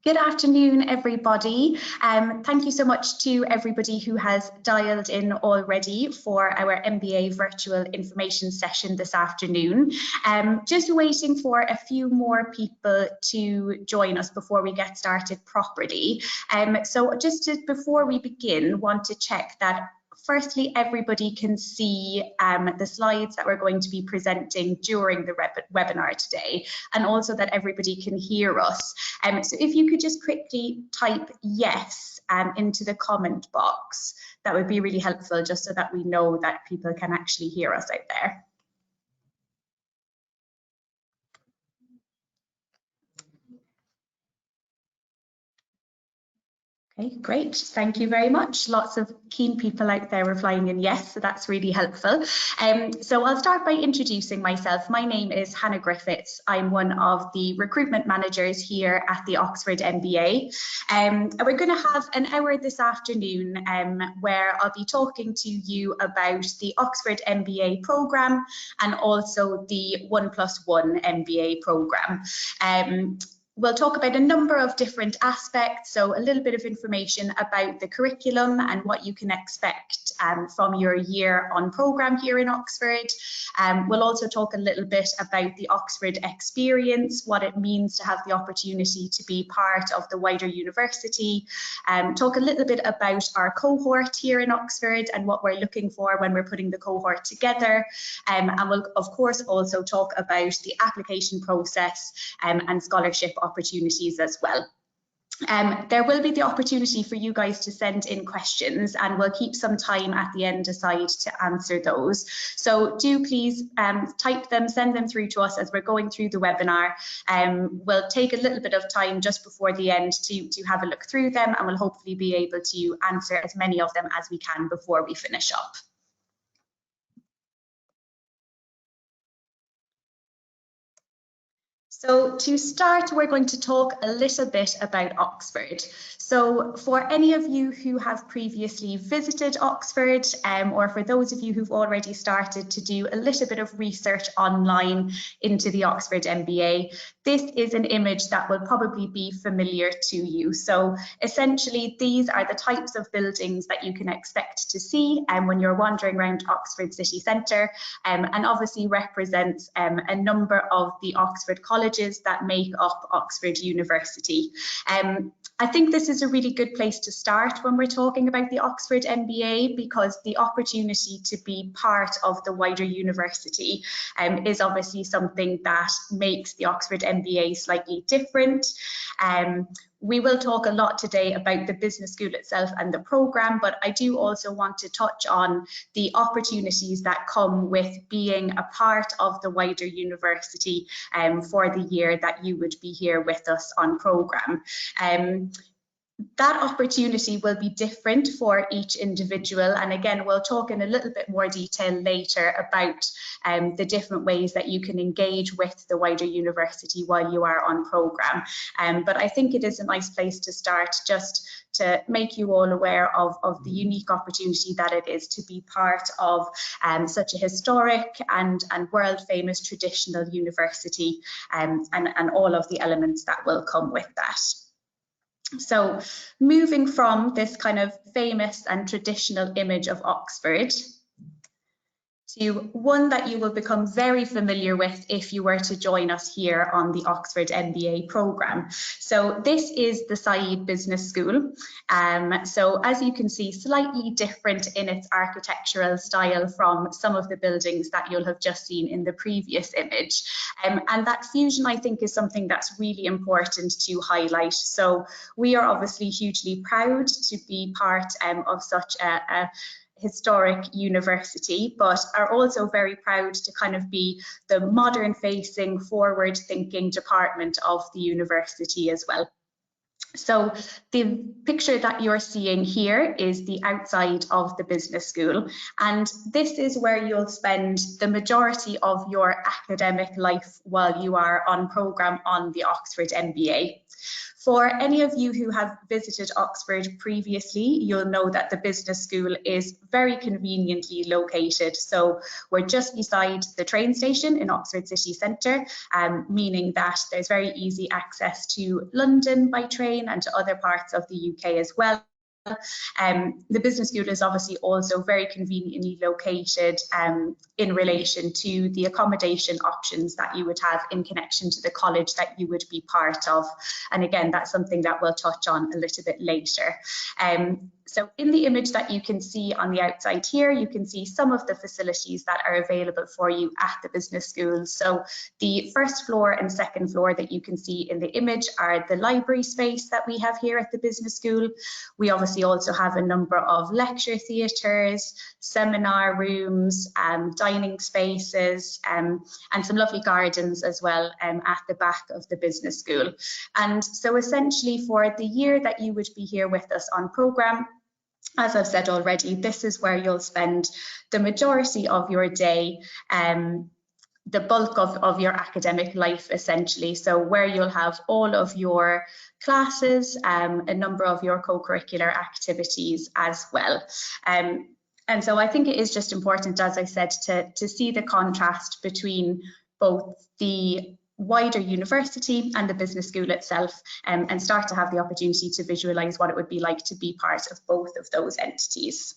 Good afternoon, everybody. Thank you so much to everybody who has dialed in already for our MBA virtual information session this afternoon. Just waiting for a few more people to join us before we get started properly. So just before we begin, want to check that firstly, everybody can see the slides that we're going to be presenting during the webinar today, and also that everybody can hear us. So if you could just quickly type yes into the comment box, that would be really helpful, just so that we know that people can actually hear us out there. Okay, great. Thank you very much. Lots of keen people out there replying in yes, so that's really helpful. So I'll start by introducing myself. My name is Hannah Griffiths. I'm one of the recruitment managers here at the Oxford MBA. We're going to have an hour this afternoon where I'll be talking to you about the Oxford MBA programme and also the 1+1 MBA programme. We'll talk about a number of different aspects, so a little bit of information about the curriculum and what you can expect from your year on programme here in Oxford. We'll also talk a little bit about the Oxford experience, what it means to have the opportunity to be part of the wider university, talk a little bit about our cohort here in Oxford and what we're looking for when we're putting the cohort together, and we'll of course also talk about the application process and scholarship opportunities as well. There will be the opportunity for you guys to send in questions, and we'll keep some time at the end aside to answer those. So do please type them, send them through to us as we're going through the webinar. We'll take a little bit of time just before the end to have a look through them, and we'll hopefully be able to answer as many of them as we can before we finish up. So to start, we're going to talk a little bit about Oxford. So for any of you who have previously visited Oxford, or for those of you who've already started to do a little bit of research online into the Oxford MBA, this is an image that will probably be familiar to you. So essentially, these are the types of buildings that you can expect to see when you're wandering around Oxford city centre, and obviously represents a number of the Oxford colleges that make up Oxford University. I think this is a really good place to start when we're talking about the Oxford MBA, because the opportunity to be part of the wider university is obviously something that makes the Oxford MBA slightly different. We will talk a lot today about the business school itself and the programme, but I do also want to touch on the opportunities that come with being a part of the wider university for the year that you would be here with us on programme. That opportunity will be different for each individual, and again we'll talk in a little bit more detail later about the different ways that you can engage with the wider university while you are on programme. But I think it is a nice place to start, just to make you all aware of the unique opportunity that it is to be part of such a historic and world famous traditional university, and all of the elements that will come with that. So moving from this kind of famous and traditional image of Oxford to one that you will become very familiar with if you were to join us here on the Oxford MBA programme. So this is the Saïd Business School. So as you can see, slightly different in its architectural style from some of the buildings that you'll have just seen in the previous image. And that fusion, I think, is something that's really important to highlight. So we are obviously hugely proud to be part of such a historic university, but are also very proud to kind of be the modern facing, forward thinking department of the university as well. So the picture that you're seeing here is the outside of the business school, and this is where you'll spend the majority of your academic life while you are on programme on the Oxford MBA. For any of you who have visited Oxford previously, you'll know that the business school is very conveniently located. So we're just beside the train station in Oxford city centre, meaning that there's very easy access to London by train and to other parts of the UK as well. The business school is obviously also very conveniently located in relation to the accommodation options that you would have in connection to the college that you would be part of. And again, that's something that we'll touch on a little bit later. So in the image that you can see on the outside here, you can see some of the facilities that are available for you at the business school. So the first floor and second floor that you can see in the image are the library space that we have here at the business school. We obviously also have a number of lecture theatres, seminar rooms, dining spaces, and some lovely gardens as well at the back of the business school. And so essentially for the year that you would be here with us on programme, as I've said already, this is where you'll spend the majority of your day, the bulk of your academic life essentially. So where you'll have all of your classes, a number of your co-curricular activities as well. And so I think it is just important, as I said, to see the contrast between both the wider university and the business school itself, and start to have the opportunity to visualise what it would be like to be part of both of those entities.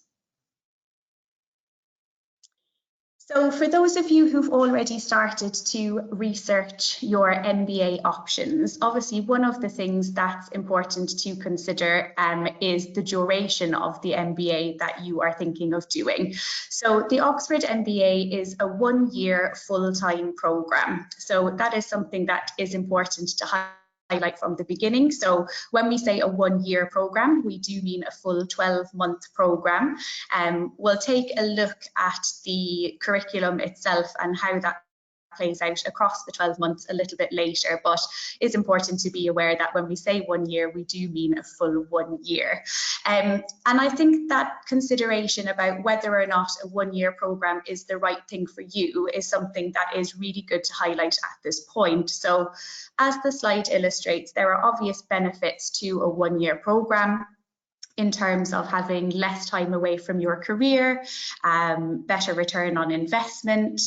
So for those of you who've already started to research your MBA options, obviously one of the things that's important to consider is the duration of the MBA that you are thinking of doing. So the Oxford MBA is a 1-year full-time programme. So that is something that is important to highlight from the beginning. So when we say a 1-year programme, we do mean a full 12-month programme. We'll take a look at the curriculum itself and how that plays out across the 12 months a little bit later, but it's important to be aware that when we say 1 year, we do mean a full 1 year. And I think that consideration about whether or not a 1-year programme is the right thing for you is something that is really good to highlight at this point. So as the slide illustrates, there are obvious benefits to a 1-year programme in terms of having less time away from your career, better return on investment.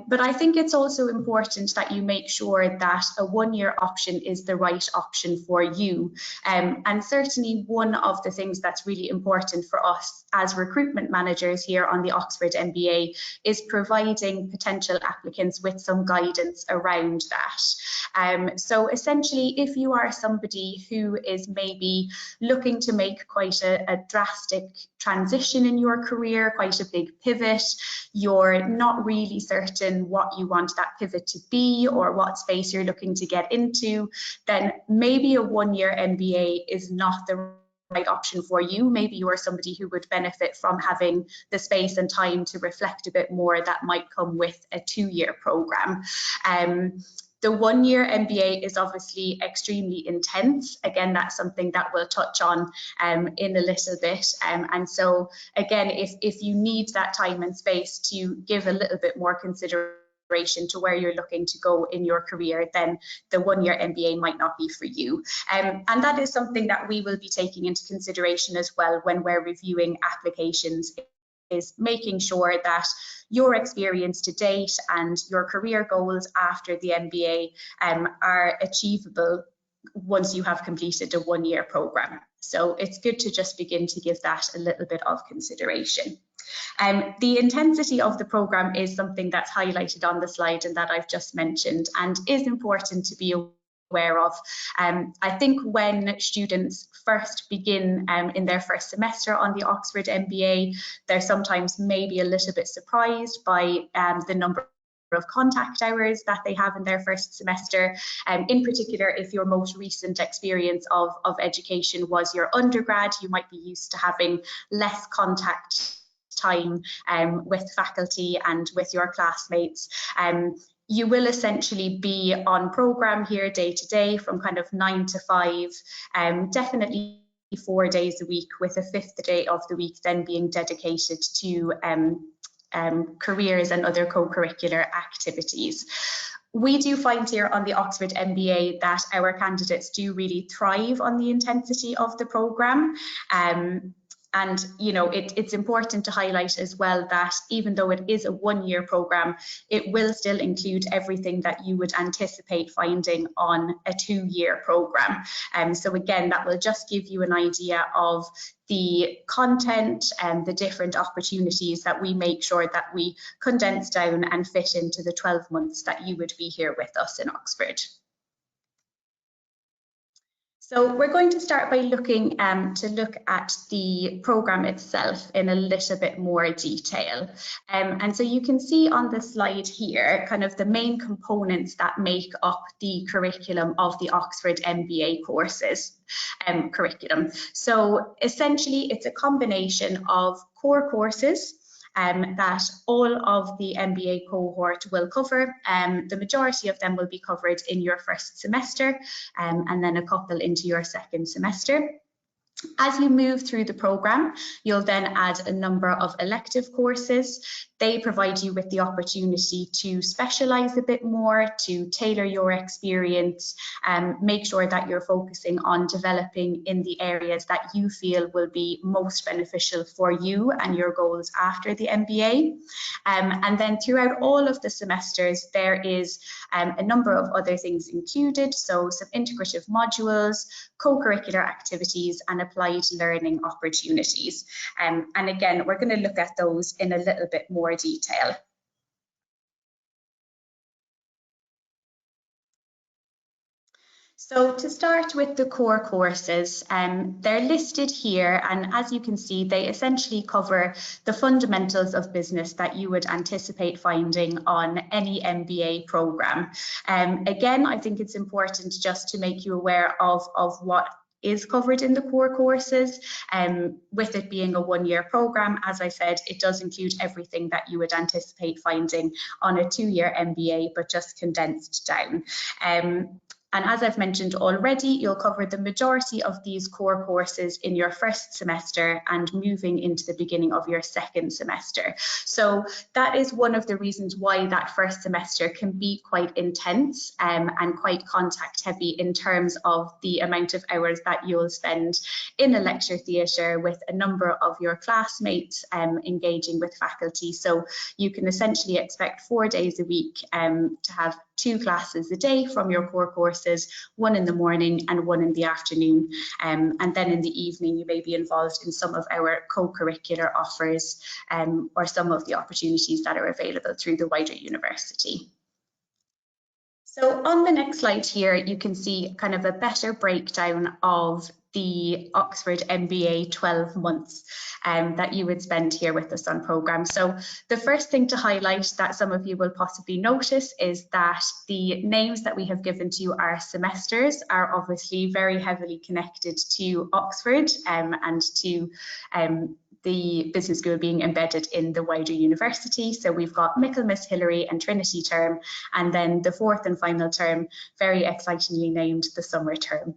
But I think it's also important that you make sure that a 1-year option is the right option for you. And certainly one of the things that's really important for us as recruitment managers here on the Oxford MBA is providing potential applicants with some guidance around that. So essentially, if you are somebody who is maybe looking to make quite a drastic transition in your career, quite a big pivot, you're not really certain what you want that pivot to be or what space you're looking to get into, then maybe a 1-year MBA is not the right option for you. Maybe you are somebody who would benefit from having the space and time to reflect a bit more that might come with a 2-year programme. The 1-year MBA is obviously extremely intense. Again, that's something that we'll touch on in a little bit. And so again, if you need that time and space to give a little bit more consideration to where you're looking to go in your career, then the 1-year MBA might not be for you. And that is something that we will be taking into consideration as well when we're reviewing applications, is making sure that your experience to date and your career goals after the MBA are achievable once you have completed a 1-year programme. So it's good to just begin to give that a little bit of consideration. The intensity of the programme is something that's highlighted on the slide and that I've just mentioned, and is important to be aware of. I think when students first begin in their first semester on the Oxford MBA, they're sometimes maybe a little bit surprised by the number of contact hours that they have in their first semester. In particular, if your most recent experience of education was your undergrad, you might be used to having less contact time with faculty and with your classmates. You will essentially be on programme here day to day from kind of 9 to 5, definitely 4 days a week, with a 5th day of the week then being dedicated to careers and other co-curricular activities. We do find here on the Oxford MBA that our candidates do really thrive on the intensity of the programme. And it's important to highlight as well that even though it is a one-year programme, it will still include everything that you would anticipate finding on a two-year programme. So again, that will just give you an idea of the content and the different opportunities that we make sure that we condense down and fit into the 12 months that you would be here with us in Oxford. So we're going to start by looking at the programme itself in a little bit more detail. And so you can see on the slide here kind of the main components that make up the curriculum of the Oxford MBA courses curriculum. So essentially it's a combination of core courses that all of the MBA cohort will cover. The majority of them will be covered in your first semester and then a couple into your second semester. As you move through the programme, you'll then add a number of elective courses. They provide you with the opportunity to specialise a bit more, to tailor your experience, and make sure that you're focusing on developing in the areas that you feel will be most beneficial for you and your goals after the MBA. And then throughout all of the semesters, there is a number of other things included, so some integrative modules, co-curricular activities and applied learning opportunities. And again, we're going to look at those in a little bit more detail. So to start with the core courses, they're listed here, and as you can see, they essentially cover the fundamentals of business that you would anticipate finding on any MBA programme. Again, I think it's important just to make you aware of what is covered in the core courses. With it being a one-year programme, as I said, it does include everything that you would anticipate finding on a two-year MBA, but just condensed down. And as I've mentioned already, you'll cover the majority of these core courses in your first semester and moving into the beginning of your second semester. So that is one of the reasons why that first semester can be quite intense and quite contact heavy in terms of the amount of hours that you'll spend in a lecture theatre with a number of your classmates engaging with faculty. So you can essentially expect 4 days a week to have 2 classes a day from your core courses, 1 in the morning and 1 in the afternoon. And then in the evening, you may be involved in some of our co-curricular offers or some of the opportunities that are available through the wider university. So on the next slide here, you can see kind of a better breakdown of the Oxford MBA 12 months that you would spend here with us on programme. So the first thing to highlight that some of you will possibly notice is that the names that we have given to our semesters are obviously very heavily connected to Oxford and to the business school being embedded in the wider university. So we've got Michaelmas, Hilary and Trinity term, and then the 4th and final term, very excitingly named the summer term.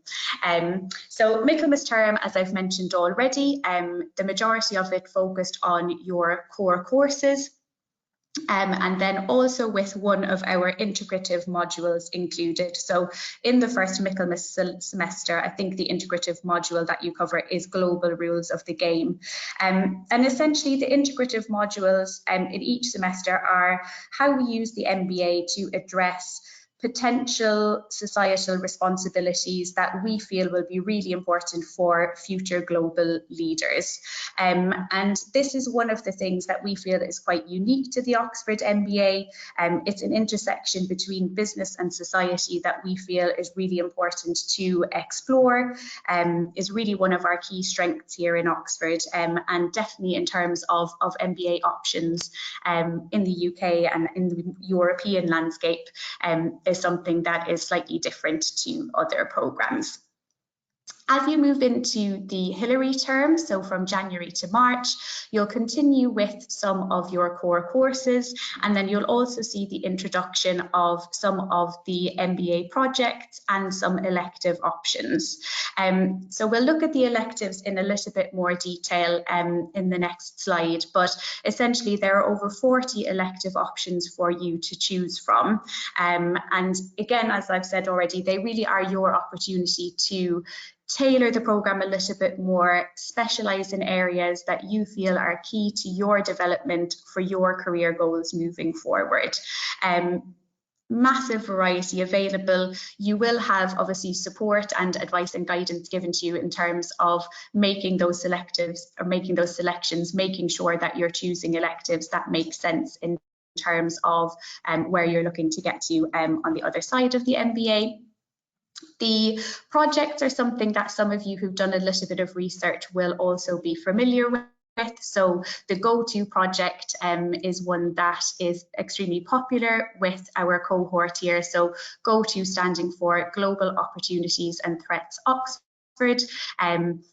So Michaelmas term, as I've mentioned already, the majority of it focused on your core courses. And then also with one of our integrative modules included. So in the first Michaelmas semester, I think the integrative module that you cover is Global Rules of the Game. And essentially the integrative modules in each semester are how we use the MBA to address potential societal responsibilities that we feel will be really important for future global leaders. And this is one of the things that we feel is quite unique to the Oxford MBA. It's an intersection between business and society that we feel is really important to explore, is really one of our key strengths here in Oxford, and definitely in terms of MBA options in the UK and in the European landscape, is something that is slightly different to other programmes. As you move into the Hillary term, so from January to March, you'll continue with some of your core courses, and then you'll also see the introduction of some of the MBA projects and some elective options. So we'll look at the electives in a little bit more detail in the next slide, but essentially there are over 40 elective options for you to choose from. And again, as I've said already, they really are your opportunity to tailor the programme a little bit more, specialise in areas that you feel are key to your development for your career goals moving forward. Massive variety available. You will have obviously support and advice and guidance given to you in terms of making those selectives or making those selections, making sure that you're choosing electives that make sense in terms of where you're looking to get to on the other side of the MBA. The projects are something that some of you who've done a little bit of research will also be familiar with. So the Go-To project is one that is extremely popular with our cohort here. So Go-To standing for Global Opportunities and Threats Oxford.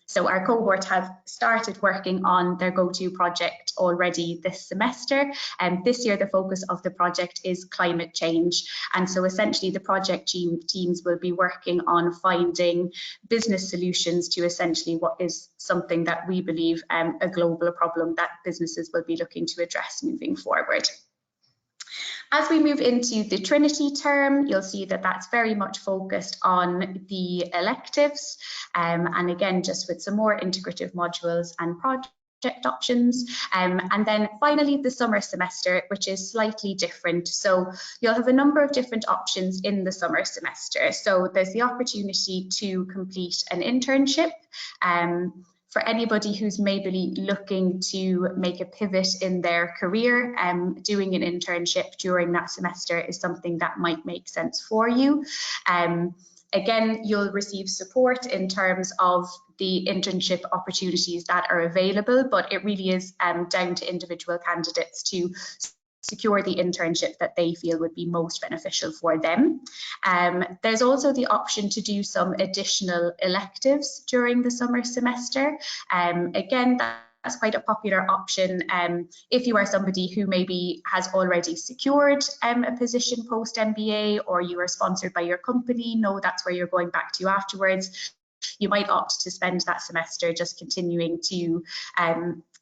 So our cohort have started working on their Go-To project already this semester, and this year the focus of the project is climate change. And so essentially the project teams will be working on finding business solutions to essentially what is something that we believe a global problem that businesses will be looking to address moving forward. As we move into the Trinity term, you'll see that that's very much focused on the electives, and again, just with some more integrative modules and project options. And then finally, the summer semester, which is slightly different. So you'll have a number of different options in the summer semester. So there's the opportunity to complete an internship. For anybody who's maybe looking to make a pivot in their career, doing an internship during that semester is something that might make sense for you. Again, you'll receive support in terms of the internship opportunities that are available, but it really is down to individual candidates to secure the internship that they feel would be most beneficial for them. There's also the option to do some additional electives during the summer semester. Again, that's quite a popular option if you are somebody who maybe has already secured a position post MBA, or you are sponsored by your company, know that's where you're going back to afterwards. You might opt to spend that semester just continuing to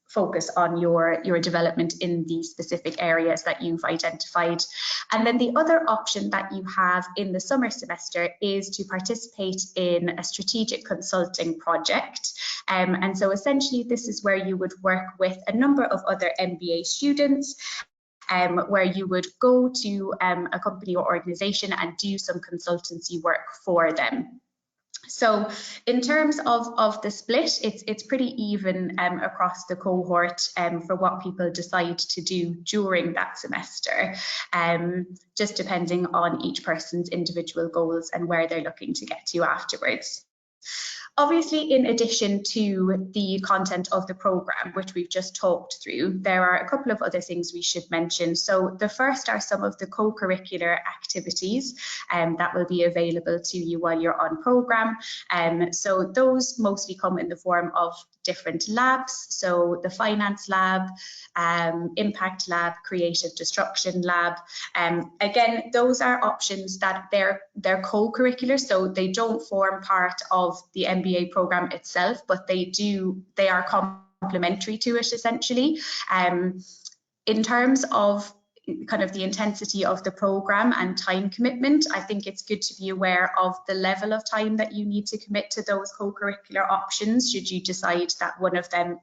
focus on your development in the specific areas that you've identified. And then the other option that you have in the summer semester is to participate in a strategic consulting project. And so essentially this is where you would work with a number of other MBA students, where you would go to a company or organisation and do some consultancy work for them. So in terms of the split, it's pretty even across the cohort for what people decide to do during that semester, just depending on each person's individual goals and where they're looking to get to afterwards. Obviously, in addition to the content of the programme, which we've just talked through, there are a couple of other things we should mention. So the first are some of the co-curricular activities that will be available to you while you're on programme. So those mostly come in the form of different labs. So the finance lab, impact lab, creative destruction lab. Again, those are options that they're co-curricular, so they don't form part of the MBA program itself, but they are complementary to it essentially. In terms of kind of the intensity of the program and time commitment, I think it's good to be aware of the level of time that you need to commit to those co-curricular options should you decide that one of them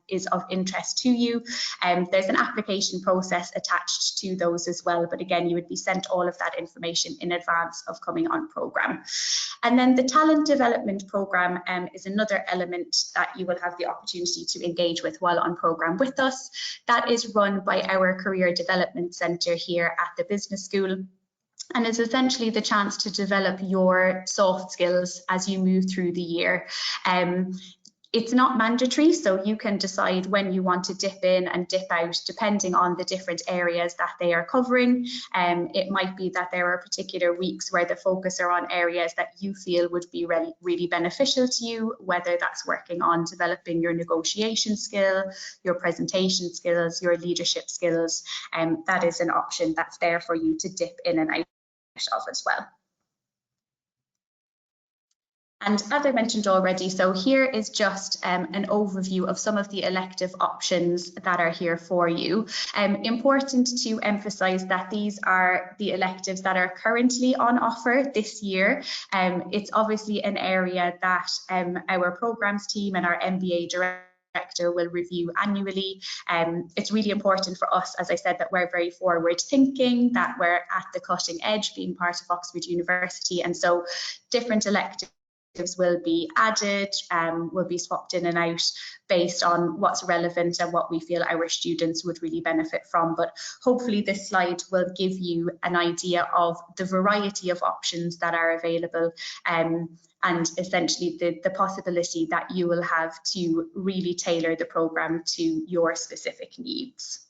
is of interest to you. There's an application process attached to those as well, but again, you would be sent all of that information in advance of coming on programme. And then the talent development programme is another element that you will have the opportunity to engage with while on programme with us. That is run by our career development centre here at the business school, and is essentially the chance to develop your soft skills as you move through the year. It's not mandatory, so you can decide when you want to dip in and dip out depending on the different areas that they are covering. It might be that there are particular weeks where the focus are on areas that you feel would be really beneficial to you, whether that's working on developing your negotiation skill, your presentation skills, your leadership skills. That is an option that's there for you to dip in and out of as well. And as I mentioned already, so here is just an overview of some of the elective options that are here for you. Important to emphasise that these are the electives that are currently on offer this year. It's obviously an area that our programmes team and our MBA director will review annually. It's really important for us, as I said, that we're very forward thinking, that we're at the cutting edge being part of Oxford University, and so different electives will be added, will be swapped in and out based on what's relevant and what we feel our students would really benefit from. But hopefully this slide will give you an idea of the variety of options that are available, and essentially the possibility that you will have to really tailor the programme to your specific needs.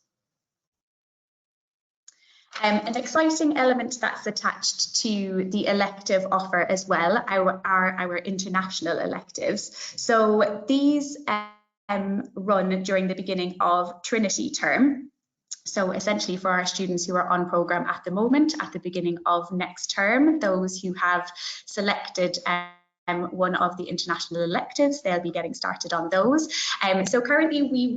An exciting element that's attached to the elective offer as well are our international electives. So these run during the beginning of Trinity term. So essentially for our students who are on programme at the moment, at the beginning of next term, those who have selected one of the international electives, they'll be getting started on those. So currently we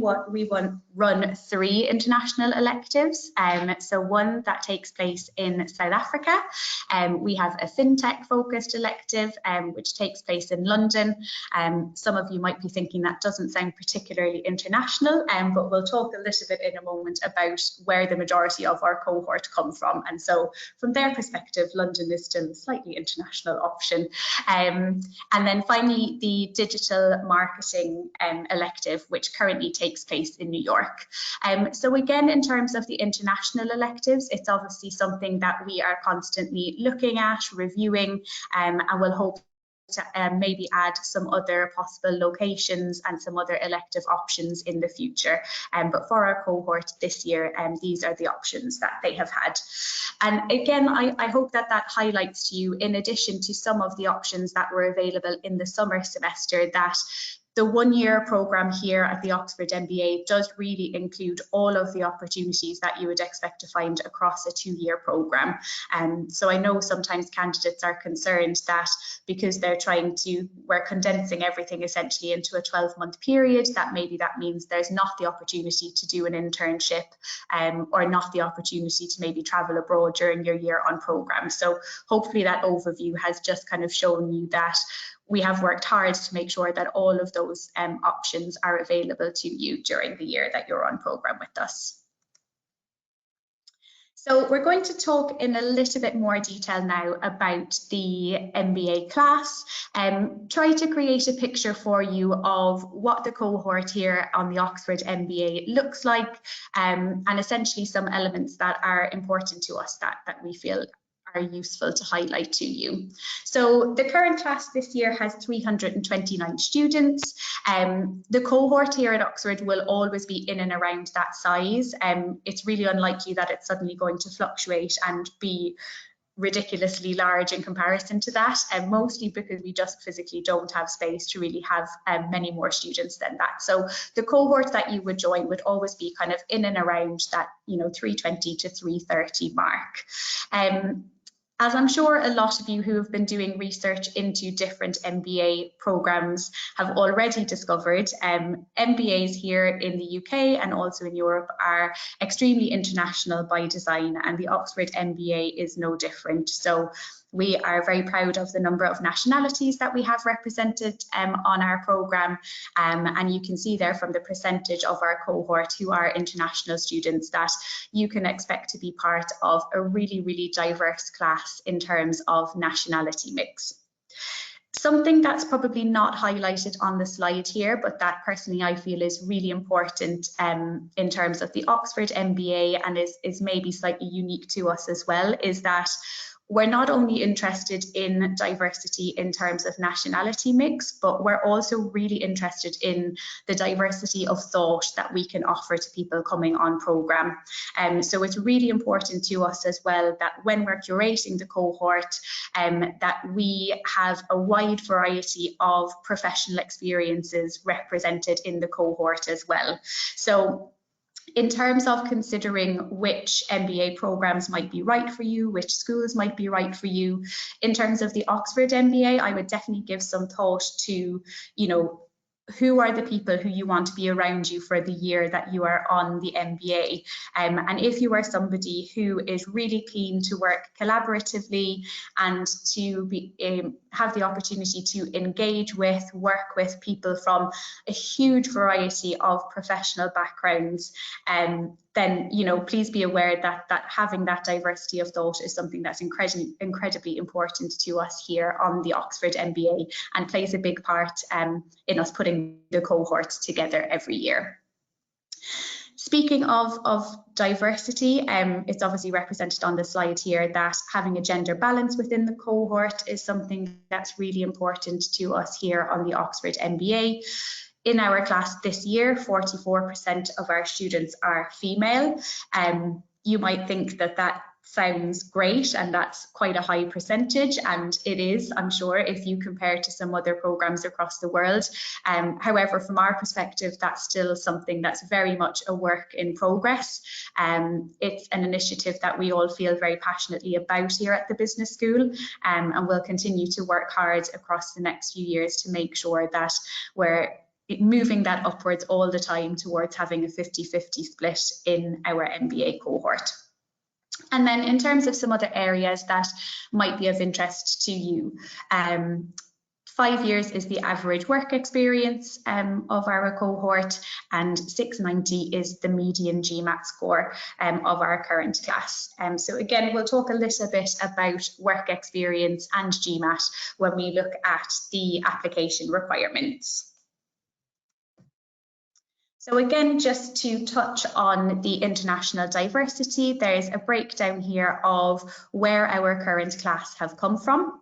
run 3 international electives. So one that takes place in South Africa. We have a fintech focused elective which takes place in London. Some of you might be thinking that doesn't sound particularly international, but we'll talk a little bit in a moment about where the majority of our cohort come from. And so from their perspective, London is still a slightly international option. And then finally, the digital marketing elective, which currently takes place in New York. So again, in terms of the international electives, it's obviously something that we are constantly looking at, reviewing, and we'll hope to maybe add some other possible locations and some other elective options in the future. But for our cohort this year, these are the options that they have had. And again, I hope that that highlights to you, in addition to some of the options that were available in the summer semester, that the one-year programme here at the Oxford MBA does really include all of the opportunities that you would expect to find across a 2-year programme. So I know sometimes candidates are concerned that because we're condensing everything essentially into a 12-month period, that maybe that means there's not the opportunity to do an internship or not the opportunity to maybe travel abroad during your year on programme. So hopefully that overview has just kind of shown you that we have worked hard to make sure that all of those options are available to you during the year that you're on programme with us. So we're going to talk in a little bit more detail now about the MBA class, try to create a picture for you of what the cohort here on the Oxford MBA looks like, and essentially some elements that are important to us that we feel are useful to highlight to you. So the current class this year has 329 students. The cohort here at Oxford will always be in and around that size. It's really unlikely that it's suddenly going to fluctuate and be ridiculously large in comparison to that, and mostly because we just physically don't have space to really have many more students than that. So the cohort that you would join would always be kind of in and around that, 320 to 330 mark. As I'm sure a lot of you who have been doing research into different MBA programmes have already discovered, MBAs here in the UK and also in Europe are extremely international by design, and the Oxford MBA is no different. So we are very proud of the number of nationalities that we have represented on our programme, and you can see there from the percentage of our cohort who are international students that you can expect to be part of a really, really diverse class in terms of nationality mix. Something that's probably not highlighted on the slide here, but that personally I feel is really important in terms of the Oxford MBA and is maybe slightly unique to us as well, is that we're not only interested in diversity in terms of nationality mix, but we're also really interested in the diversity of thought that we can offer to people coming on programme. So it's really important to us as well that when we're curating the cohort, that we have a wide variety of professional experiences represented in the cohort as well. So in terms of considering which MBA programs might be right for you, which schools might be right for you, in terms of the Oxford MBA, I would definitely give some thought to, who are the people who you want to be around you for the year that you are on the MBA. And if you are somebody who is really keen to work collaboratively and to have the opportunity to engage with, work with people from a huge variety of professional backgrounds, then please be aware that having that diversity of thought is something that's incredibly important to us here on the Oxford MBA, and plays a big part in us putting the cohorts together every year. Speaking of diversity, it's obviously represented on the slide here that having a gender balance within the cohort is something that's really important to us here on the Oxford MBA. In our class this year, 44% of our students are female. You might think that sounds great, and that's quite a high percentage, and it is, I'm sure, if you compare to some other programs across the world. However, from our perspective, that's still something that's very much a work in progress. It's an initiative that we all feel very passionately about here at the business school, and we'll continue to work hard across the next few years to make sure that we're moving that upwards all the time towards having a 50-50 split in our MBA cohort. And then in terms of some other areas that might be of interest to you, 5 years is the average work experience of our cohort, and 690 is the median GMAT score of our current class. So again, we'll talk a little bit about work experience and GMAT when we look at the application requirements. So again, just to touch on the international diversity, there's a breakdown here of where our current class have come from.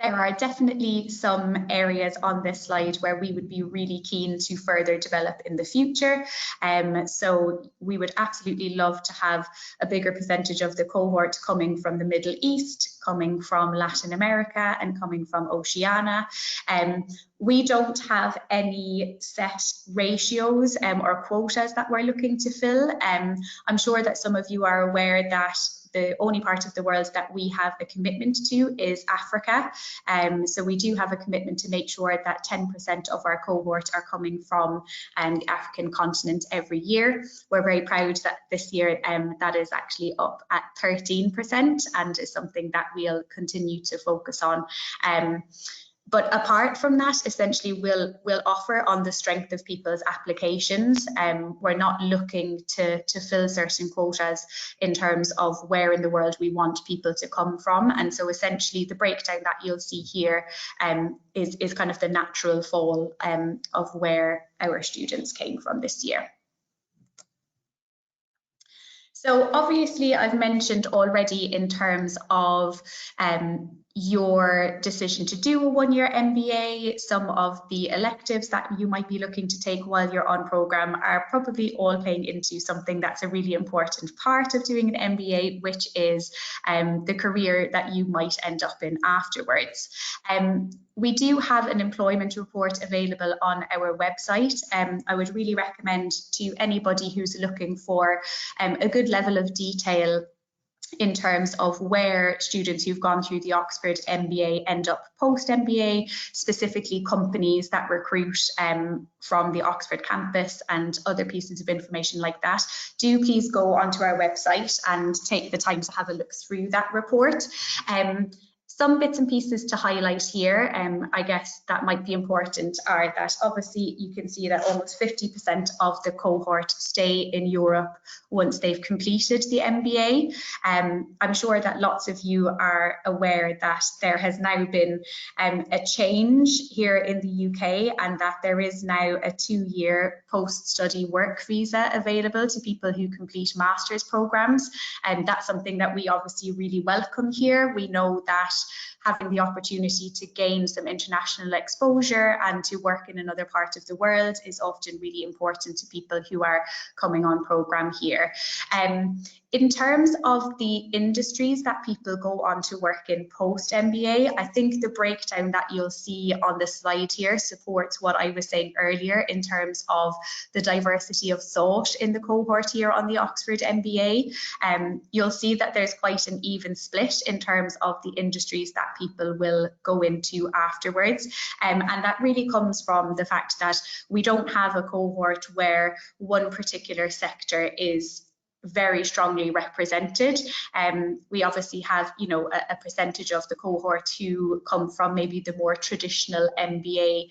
There are definitely some areas on this slide where we would be really keen to further develop in the future. So we would absolutely love to have a bigger percentage of the cohort coming from the Middle East, coming from Latin America, and coming from Oceania. We don't have any set ratios or quotas that we're looking to fill. I'm sure that some of you are aware that the only part of the world that we have a commitment to is Africa. So we do have a commitment to make sure that 10% of our cohort are coming from the African continent every year. We're very proud that this year that is actually up at 13%, and is something that we'll continue to focus on. But apart from that, essentially we'll offer on the strength of people's applications. We're not looking to fill certain quotas in terms of where in the world we want people to come from. And so essentially the breakdown that you'll see here is kind of the natural fall of where our students came from this year. So obviously I've mentioned already in terms of your decision to do a one-year MBA, some of the electives that you might be looking to take while you're on programme are probably all playing into something that's a really important part of doing an MBA, which is the career that you might end up in afterwards. We do have an employment report available on our website. I would really recommend to anybody who's looking for a good level of detail in terms of where students who've gone through the Oxford MBA end up post-MBA, specifically companies that recruit from the Oxford campus and other pieces of information like that. Do please go onto our website and take the time to have a look through that report. Some bits and pieces to highlight here, I guess that might be important, are that obviously you can see that almost 50% of the cohort stay in Europe once they've completed the MBA. I'm sure that lots of you are aware that there has now been a change here in the UK, and that there is now a 2-year post-study work visa available to people who complete master's programs, and that's something that we obviously really welcome here. We know that having the opportunity to gain some international exposure and to work in another part of the world is often really important to people who are coming on program here. In terms of the industries that people go on to work in post MBA, I think the breakdown that you'll see on the slide here supports what I was saying earlier in terms of the diversity of thought in the cohort here on the Oxford MBA. You'll see that there's quite an even split in terms of the industries that people will go into afterwards, and that really comes from the fact that we don't have a cohort where one particular sector is very strongly represented. We obviously have, you know, a percentage of the cohort who come from maybe the more traditional MBA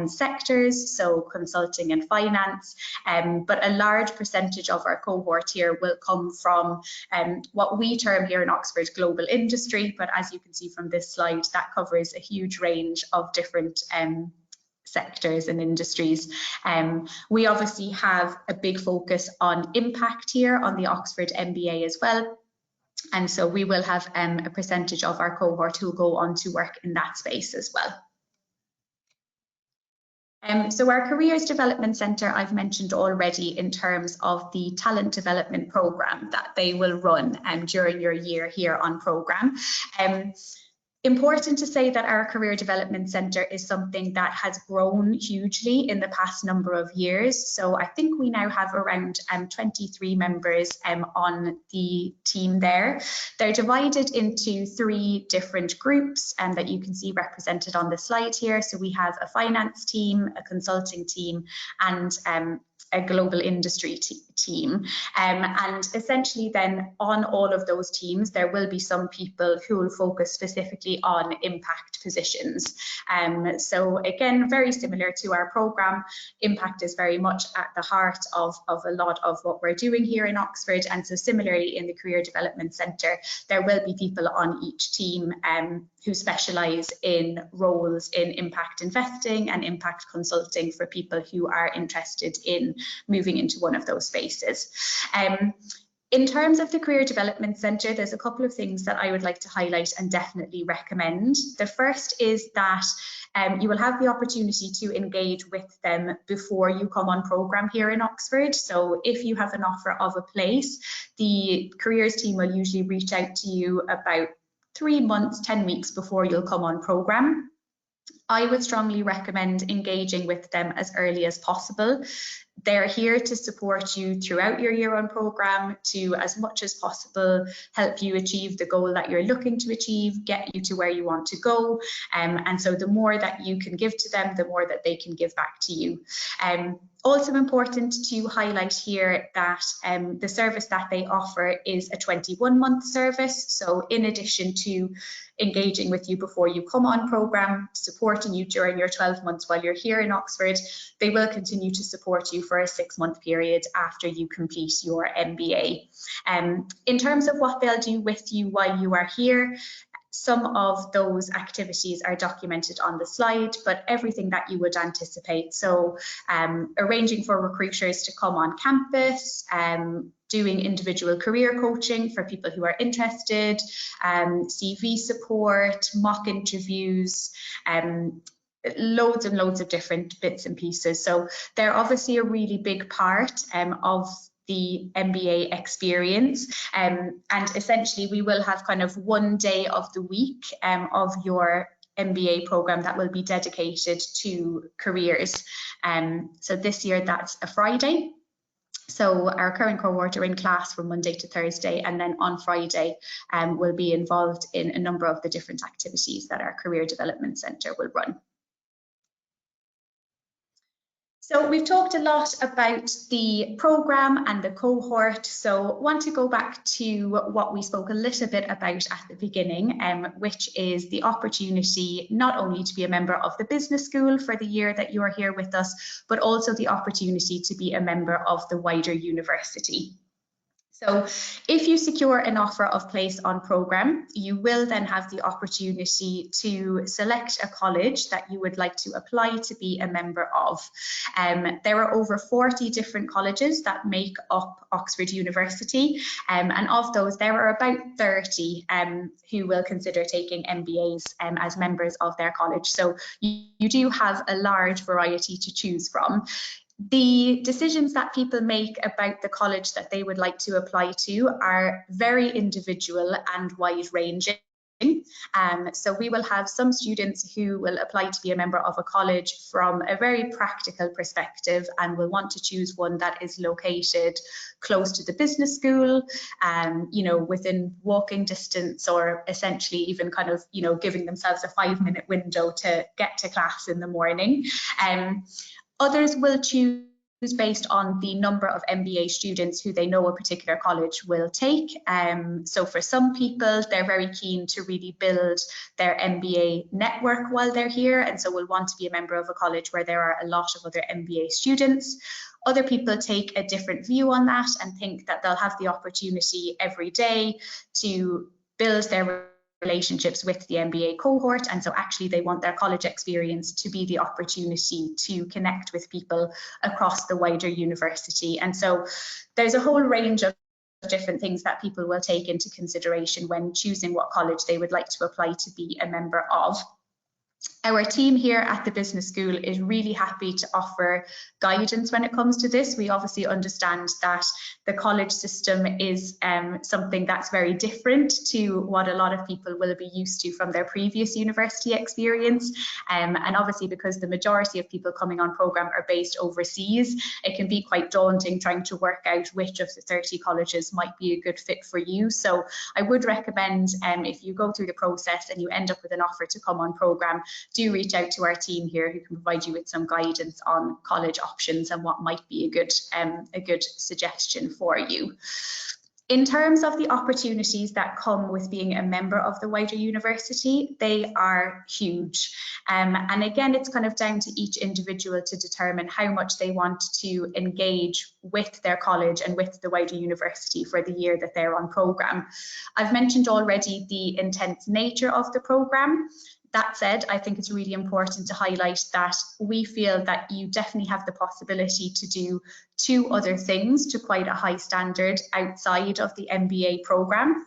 sectors, so consulting and finance, but a large percentage of our cohort here will come from what we term here in Oxford global industry, but as you can see from this slide, that covers a huge range of different sectors and industries. We obviously have a big focus on impact here on the Oxford MBA as well, and so we will have a percentage of our cohort who will go on to work in that space as well. So our Careers Development Centre I've mentioned already in terms of the talent development programme that they will run during your year here on programme. Important to say that our Career Development Centre is something that has grown hugely in the past number of years. So I think we now have around 23 members on the team there. They're divided into 3 different groups that you can see represented on the slide here. So we have a finance team, a consulting team, and a global industry team, and essentially then on all of those teams there will be some people who will focus specifically on impact positions. So again, very similar to our programme, impact is very much at the heart of a lot of what we're doing here in Oxford, and so similarly in the Career Development Centre there will be people on each team who specialise in roles in impact investing and impact consulting for people who are interested in moving into one of those spaces. In terms of the Career Development Centre, there's a couple of things that I would like to highlight and definitely recommend. The first is that you will have the opportunity to engage with them before you come on programme here in Oxford. So if you have an offer of a place, the careers team will usually reach out to you about 3 months, 10 weeks before you'll come on programme. I would strongly recommend engaging with them as early as possible. They're here to support you throughout your year on programme to, as much as possible, help you achieve the goal that you're looking to achieve, get you to where you want to go. And so the more that you can give to them, the more that they can give back to you. Also important to highlight here that the service that they offer is a 21-month service. So in addition to engaging with you before you come on programme, supporting you during your 12 months while you're here in Oxford, they will continue to support you for a 6-month period after you complete your MBA. In terms of what they'll do with you while you are here, some of those activities are documented on the slide, but everything that you would anticipate. So arranging for recruiters to come on campus, doing individual career coaching for people who are interested, CV support, mock interviews, loads and loads of different bits and pieces. So they're obviously a really big part of the MBA experience, and essentially we will have kind of one day of the week of your MBA programme that will be dedicated to careers. So this year that's a Friday. So our current cohort are in class from Monday to Thursday, and then on Friday we'll be involved in a number of the different activities that our Career Development Centre will run. So we've talked a lot about the programme and the cohort, so I want to go back to what we spoke a little bit about at the beginning, which is the opportunity not only to be a member of the business school for the year that you are here with us, but also the opportunity to be a member of the wider university. So if you secure an offer of place on programme, you will then have the opportunity to select a college that you would like to apply to be a member of. There are over 40 different colleges that make up Oxford University, and of those there are about 30 who will consider taking MBAs as members of their college. So you do have a large variety to choose from. The decisions that people make about the college that they would like to apply to are very individual and wide-ranging. So we will have some students who will apply to be a member of a college from a very practical perspective and will want to choose one that is located close to the business school, you know, within walking distance, or essentially even kind of, you know, giving themselves a 5-minute window to get to class in the morning. Others will choose based on the number of MBA students who they know a particular college will take. So for some people, they're very keen to really build their MBA network while they're here, and so will want to be a member of a college where there are a lot of other MBA students. Other people take a different view on that and think that they'll have the opportunity every day to build their relationships with the MBA cohort, and so actually they want their college experience to be the opportunity to connect with people across the wider university. And so there's a whole range of different things that people will take into consideration when choosing what college they would like to apply to be a member of. Our team here at the business school is really happy to offer guidance when it comes to this. We obviously understand that the college system is something that's very different to what a lot of people will be used to from their previous university experience. And obviously, because the majority of people coming on programme are based overseas, it can be quite daunting trying to work out which of the 30 colleges might be a good fit for you. So I would recommend, if you go through the process and you end up with an offer to come on programme, do reach out to our team here who can provide you with some guidance on college options and what might be a good suggestion for you. In terms of the opportunities that come with being a member of the wider university, they are huge. And again, it's kind of down to each individual to determine how much they want to engage with their college and with the wider university for the year that they're on programme. I've mentioned already the intense nature of the programme. That said, I think it's really important to highlight that we feel that you definitely have the possibility to do 2 other things to quite a high standard outside of the MBA programme.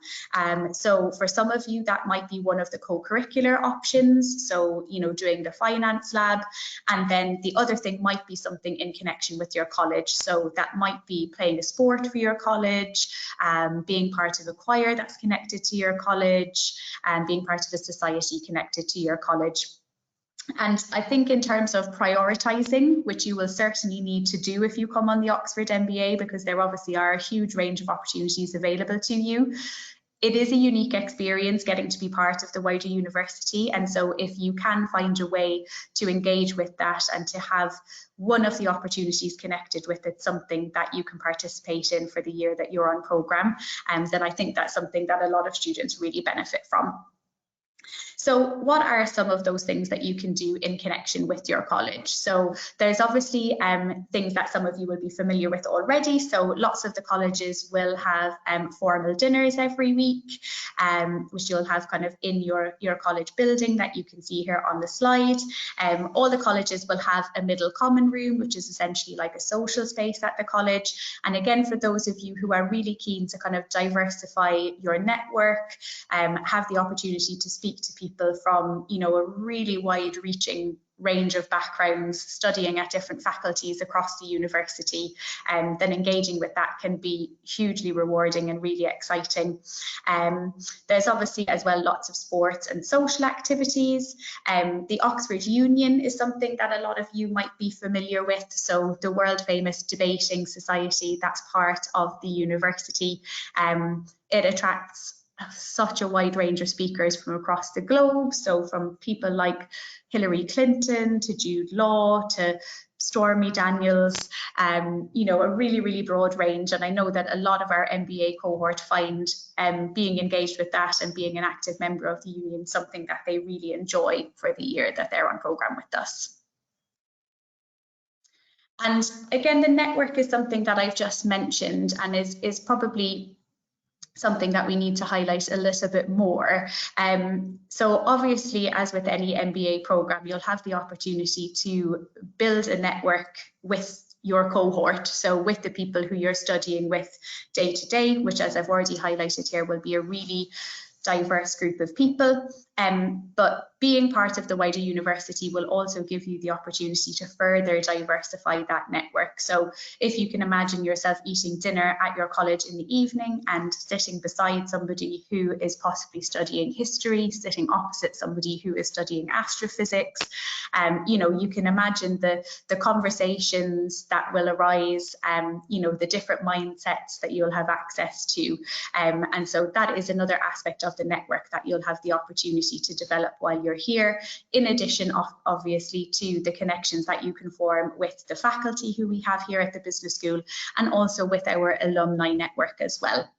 So for some of you, that might be one of the co-curricular options. So, you know, doing the finance lab, and then the other thing might be something in connection with your college. So that might be playing a sport for your college, being part of a choir that's connected to your college, and being part of a society connected to your college. And I think in terms of prioritising, which you will certainly need to do if you come on the Oxford MBA, because there obviously are a huge range of opportunities available to you, it is a unique experience getting to be part of the wider university. And so if you can find a way to engage with that and to have one of the opportunities connected with it, something that you can participate in for the year that you're on programme, then I think that's something that a lot of students really benefit from. So what are some of those things that you can do in connection with your college? So there's obviously things that some of you will be familiar with already. So lots of the colleges will have formal dinners every week, which you'll have kind of in your college building that you can see here on the slide. All the colleges will have a middle common room, which is essentially like a social space at the college. And again, for those of you who are really keen to kind of diversify your network, have the opportunity to speak to people from, you know, a really wide-reaching range of backgrounds, studying at different faculties across the university, then engaging with that can be hugely rewarding and really exciting. There's obviously as well lots of sports and social activities. The Oxford Union is something that a lot of you might be familiar with. So the world famous debating society that's part of the university. It attracts such a wide range of speakers from across the globe. So from people like Hillary Clinton to Jude Law to Stormy Daniels, you know, a really broad range. And I know that a lot of our MBA cohort find being engaged with that and being an active member of the union something that they really enjoy for the year that they're on programme with us. And again, the network is something that I've just mentioned and is probably something that we need to highlight a little bit more. So obviously, as with any MBA programme, you'll have the opportunity to build a network with your cohort, so with the people who you're studying with day to day, which, as I've already highlighted here, will be a really diverse group of people. But being part of the wider university will also give you the opportunity to further diversify that network. So if you can imagine yourself eating dinner at your college in the evening and sitting beside somebody who is possibly studying history, sitting opposite somebody who is studying astrophysics, you know, you can imagine the conversations that will arise, you know, the different mindsets that you'll have access to. And so that is another aspect of the network that you'll have the opportunity to develop while you're here, in addition, obviously, to the connections that you can form with the faculty who we have here at the business school, and also with our alumni network as well.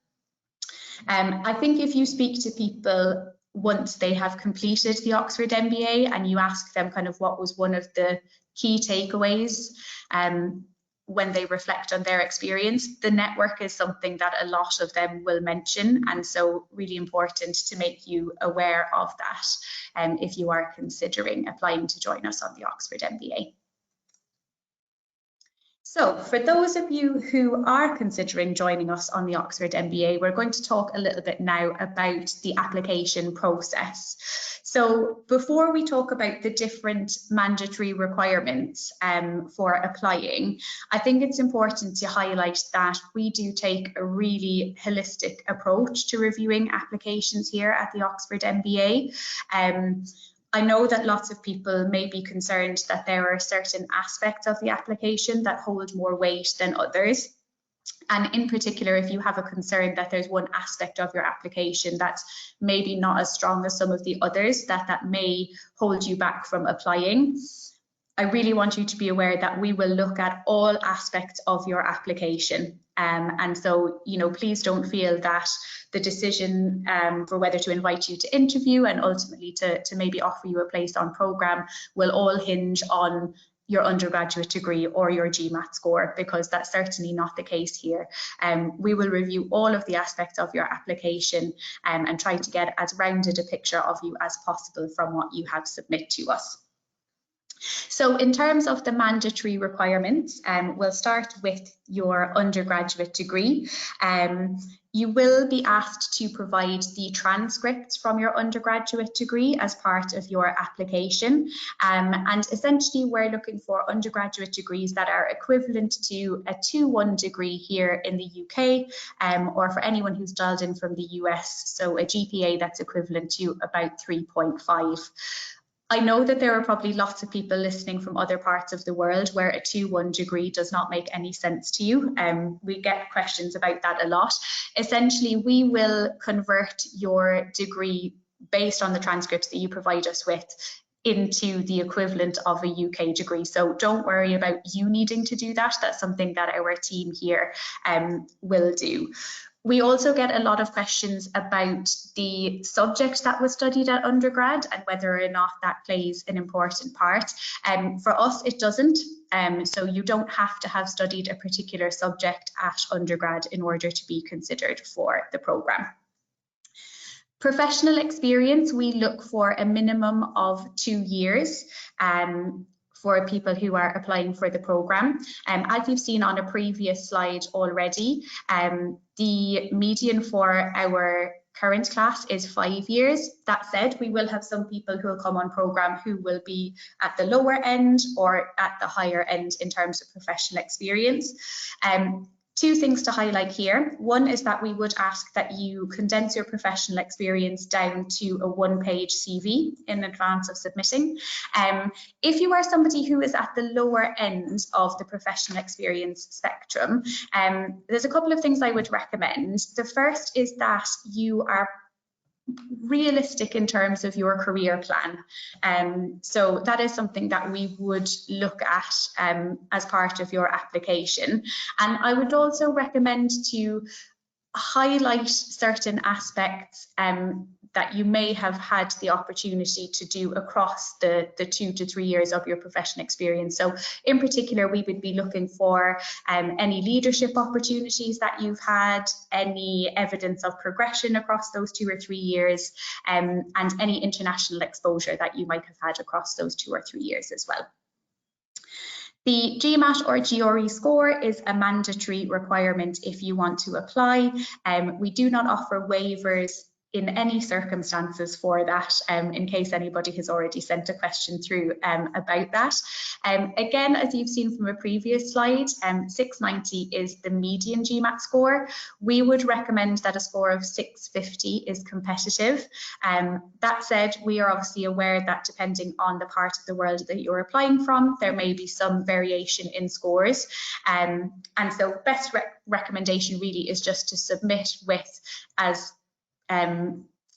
I think if you speak to people once they have completed the Oxford MBA and you ask them kind of what was one of the key takeaways when they reflect on their experience, the network is something that a lot of them will mention, and so really important to make you aware of that if you are considering applying to join us on the Oxford MBA. So for those of you who are considering joining us on the Oxford MBA, we're going to talk a little bit now about the application process. So before we talk about the different mandatory requirements for applying, I think it's important to highlight that we do take a really holistic approach to reviewing applications here at the Oxford MBA. I know that lots of people may be concerned that there are certain aspects of the application that hold more weight than others. And in particular, if you have a concern that there's one aspect of your application that's maybe not as strong as some of the others, that may hold you back from applying, I really want you to be aware that we will look at all aspects of your application. And so, you know, please don't feel that the decision for whether to invite you to interview and ultimately to maybe offer you a place on programme will all hinge on your undergraduate degree or your GMAT score, because that's certainly not the case here. We will review all of the aspects of your application and try to get as rounded a picture of you as possible from what you have submitted to us. So in terms of the mandatory requirements, we'll start with your undergraduate degree. You will be asked to provide the transcripts from your undergraduate degree as part of your application. And essentially, we're looking for undergraduate degrees that are equivalent to a 2-1 degree here in the UK, or for anyone who's dialed in from the US, so a GPA that's equivalent to about 3.5. I know that there are probably lots of people listening from other parts of the world where a 2-1 degree does not make any sense to you. We get questions about that a lot. Essentially, we will convert your degree based on the transcripts that you provide us with into the equivalent of a UK degree. So don't worry about you needing to do that. That's something that our team here will do. We also get a lot of questions about the subject that was studied at undergrad and whether or not that plays an important part. For us, it doesn't. So you don't have to have studied a particular subject at undergrad in order to be considered for the programme. Professional experience, we look for a minimum of 2 years. For people who are applying for the programme. As you've seen on a previous slide already, the median for our current class is 5 years. That said, we will have some people who will come on programme who will be at the lower end or at the higher end in terms of professional experience. 2 things to highlight here. One is that we would ask that you condense your professional experience down to a 1-page CV in advance of submitting. If you are somebody who is at the lower end of the professional experience spectrum, there's a couple of things I would recommend. The first is that you are realistic in terms of your career plan. So that is something that we would look at as part of your application. And I would also recommend to highlight certain aspects that you may have had the opportunity to do across the 2 to 3 years of your professional experience. So in particular, we would be looking for any leadership opportunities that you've had, any evidence of progression across those 2 or 3 years, and any international exposure that you might have had across those 2 or 3 years as well. The GMAT or GRE score is a mandatory requirement if you want to apply. We do not offer waivers in any circumstances for that, in case anybody has already sent a question through about that. Again, as you've seen from a previous slide, 690 is the median GMAT score. We would recommend that a score of 650 is competitive. That said, we are obviously aware that depending on the part of the world that you're applying from, there may be some variation in scores. And so best recommendation really is just to submit with as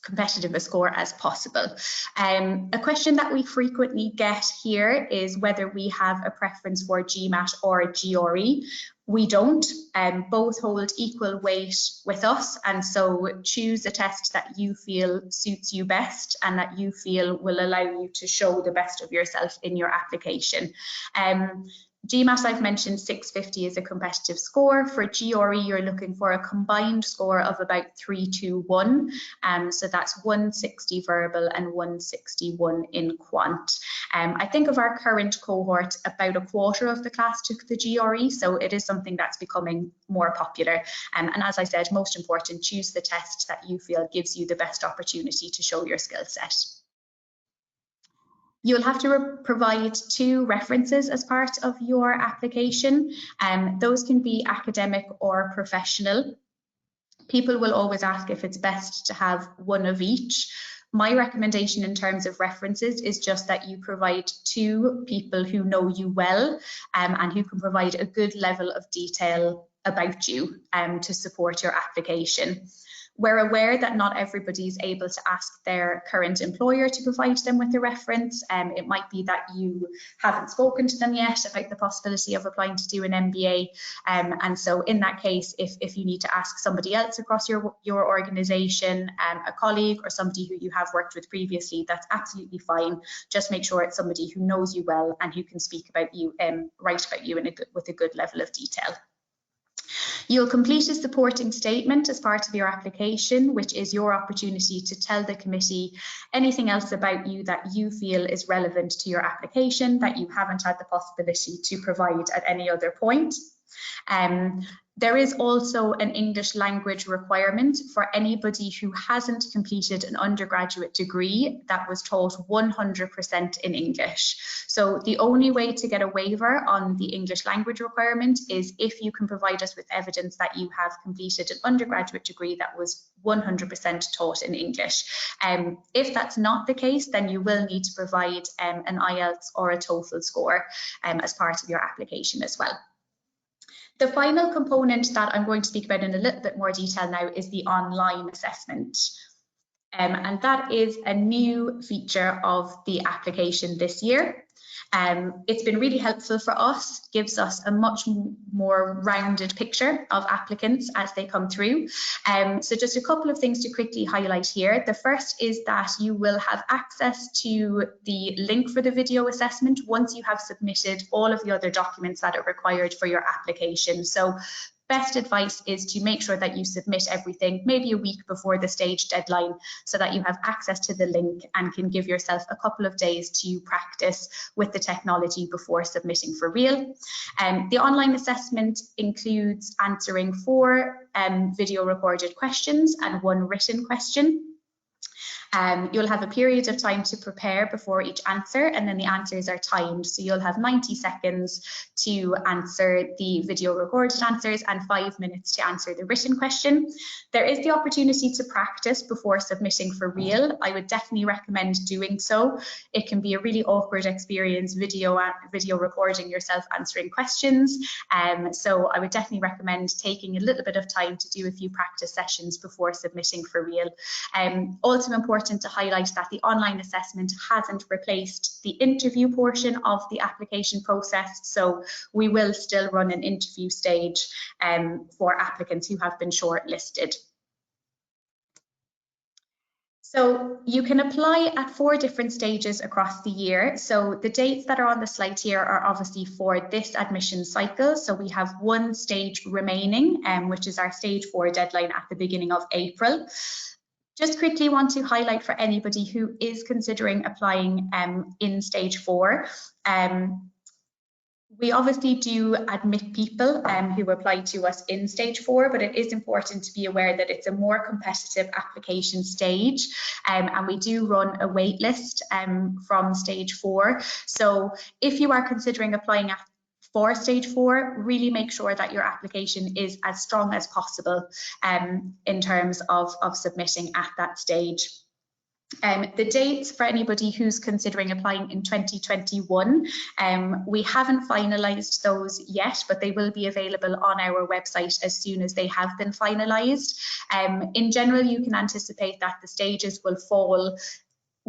competitive a score as possible. A question that we frequently get here is whether we have a preference for GMAT or GRE. We don't. Both hold equal weight with us, and so choose a test that you feel suits you best and that you feel will allow you to show the best of yourself in your application. GMAT, I've mentioned 650 is a competitive score. For GRE, you're looking for a combined score of about 321. So that's 160 verbal and 161 in quant. I think of our current cohort, about a quarter of the class took the GRE, so it is something that's becoming more popular. And as I said, most important, choose the test that you feel gives you the best opportunity to show your skill set. You'll have to provide 2 references as part of your application. Those can be academic or professional. People will always ask if it's best to have one of each. My recommendation in terms of references is just that you provide 2 people who know you well and who can provide a good level of detail about you to support your application. We're aware that not everybody is able to ask their current employer to provide them with a reference. It might be that you haven't spoken to them yet about the possibility of applying to do an MBA. And so in that case, if you need to ask somebody else across your organisation, a colleague or somebody who you have worked with previously, that's absolutely fine. Just make sure it's somebody who knows you well and who can speak about you, write about you with a good level of detail. You'll complete a supporting statement as part of your application, which is your opportunity to tell the committee anything else about you that you feel is relevant to your application that you haven't had the possibility to provide at any other point. There is also an English language requirement for anybody who hasn't completed an undergraduate degree that was taught 100% in English. So the only way to get a waiver on the English language requirement is if you can provide us with evidence that you have completed an undergraduate degree that was 100% taught in English. If that's not the case, then you will need to provide an IELTS or a TOEFL score as part of your application as well. The final component that I'm going to speak about in a little bit more detail now is the online assessment. And that is a new feature of the application this year. It's been really helpful for us, gives us a much more rounded picture of applicants as they come through. So just a couple of things to quickly highlight here. The first is that you will have access to the link for the video assessment once you have submitted all of the other documents that are required for your application. So best advice is to make sure that you submit everything maybe a week before the stage deadline so that you have access to the link and can give yourself a couple of days to practice with the technology before submitting for real. The online assessment includes answering 4 video recorded questions and 1 written question. You'll have a period of time to prepare before each answer, and then the answers are timed. So you'll have 90 seconds to answer the video recorded answers and 5 minutes to answer the written question. There is the opportunity to practice before submitting for real. I would definitely recommend doing so. It can be a really awkward experience, video recording yourself answering questions. So I would definitely recommend taking a little bit of time to do a few practice sessions before submitting for real. Also important to highlight that the online assessment hasn't replaced the interview portion of the application process, so we will still run an interview stage for applicants who have been shortlisted. So you can apply at 4 different stages across the year. So the dates that are on the slide here are obviously for this admission cycle. So we have 1 stage remaining, which is our stage 4 deadline at the beginning of April. Just quickly want to highlight for anybody who is considering applying in stage 4. We obviously do admit people who apply to us in stage 4, but it is important to be aware that it's a more competitive application stage, and we do run a wait list from stage 4. So if you are considering applying for stage 4, really make sure that your application is as strong as possible in terms of submitting at that stage. The dates for anybody who's considering applying in 2021, we haven't finalised those yet, but they will be available on our website as soon as they have been finalised. In general, you can anticipate that the stages will fall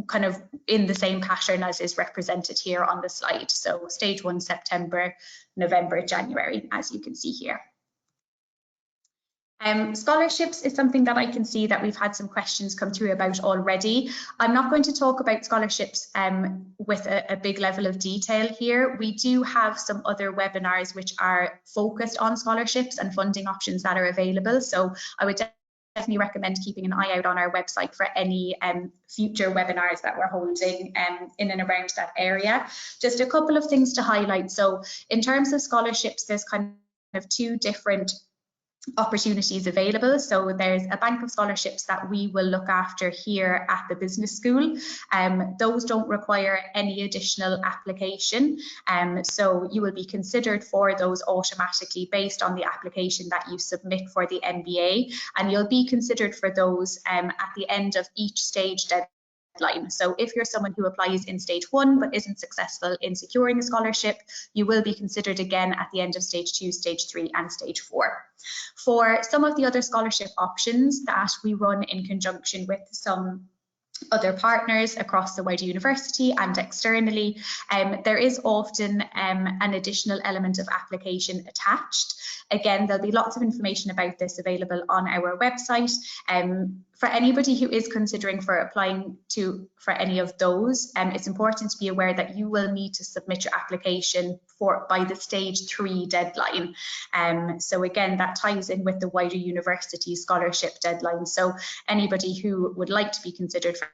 kind of in the same pattern as is represented here on the slide. So stage 1, September, November, January, as you can see here. Scholarships is something that I can see that we've had some questions come through about already. I'm not going to talk about scholarships with a big level of detail here. We do have some other webinars which are focused on scholarships and funding options that are available. So I would definitely recommend keeping an eye out on our website for any future webinars that we're holding in and around that area. Just a couple of things to highlight. So in terms of scholarships, there's kind of 2 different opportunities available. So there's a bank of scholarships that we will look after here at the business school. Those don't require any additional application. So you will be considered for those automatically based on the application that you submit for the MBA, and you'll be considered for those at the end of each stage deadline. So if you're someone who applies in stage 1 but isn't successful in securing a scholarship, you will be considered again at the end of stage 2, stage 3 and stage 4. For some of the other scholarship options that we run in conjunction with some other partners across the wider university and externally, there is often an additional element of application attached. Again, there'll be lots of information about this available on our website. For anybody who is considering for applying for any of those, it's important to be aware that you will need to submit your application by the stage 3 deadline. So again, that ties in with the wider university scholarship deadline. So anybody who would like to be considered for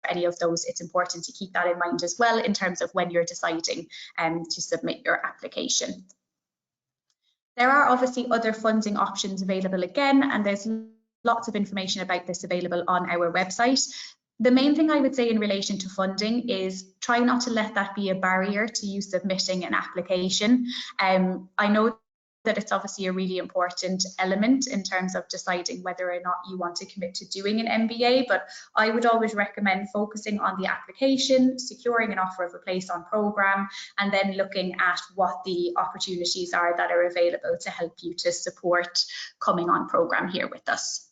any of those, it's important to keep that in mind as well in terms of when you're deciding to submit your application. There are obviously other funding options available again, and there's lots of information about this available on our website. The main thing I would say in relation to funding is try not to let that be a barrier to you submitting an application. I know that it's obviously a really important element in terms of deciding whether or not you want to commit to doing an MBA, but I would always recommend focusing on the application, securing an offer of a place on programme, and then looking at what the opportunities are that are available to help you to support coming on programme here with us.